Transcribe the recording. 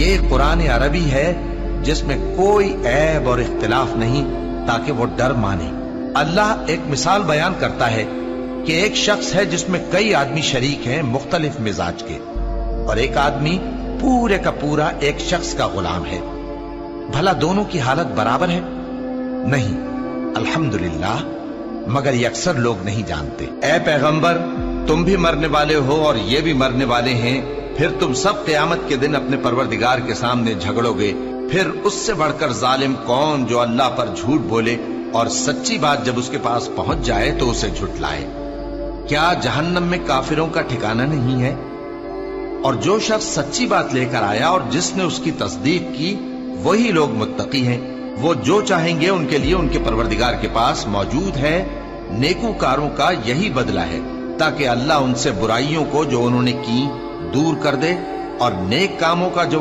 ایک قرآن عربی ہے جس میں کوئی عیب اور اختلاف نہیں تاکہ وہ ڈر مانے۔ اللہ ایک مثال بیان کرتا ہے کہ ایک شخص ہے جس میں کئی آدمی شریک ہیں مختلف مزاج کے، اور ایک آدمی پورے کا پورا ایک شخص کا غلام ہے۔ بھلا دونوں کی حالت برابر ہے؟ نہیں، الحمدللہ، مگر یہ اکثر لوگ نہیں جانتے۔ اے پیغمبر، تم بھی مرنے والے ہو اور یہ بھی مرنے والے ہیں، پھر تم سب قیامت کے دن اپنے پروردگار کے سامنے جھگڑو گے۔ پھر اس سے بڑھ کر ظالم کون جو اللہ پر جھوٹ بولے اور سچی بات جب اس کے پاس پہنچ جائے تو اسے جھٹلائے۔ کیا جہنم میں کافروں کا ٹھکانہ نہیں ہے؟ اور جو شخص سچی بات لے کر آیا اور جس نے اس کی تصدیق کی، وہی لوگ متقی ہیں۔ وہ جو چاہیں گے ان کے لیے ان کے پروردگار کے پاس موجود ہے۔ نیکوکاروں کا یہی بدلہ ہے، تاکہ اللہ ان سے برائیوں کو جو انہوں نے کی دور کر دے، اور نیک کاموں کا جو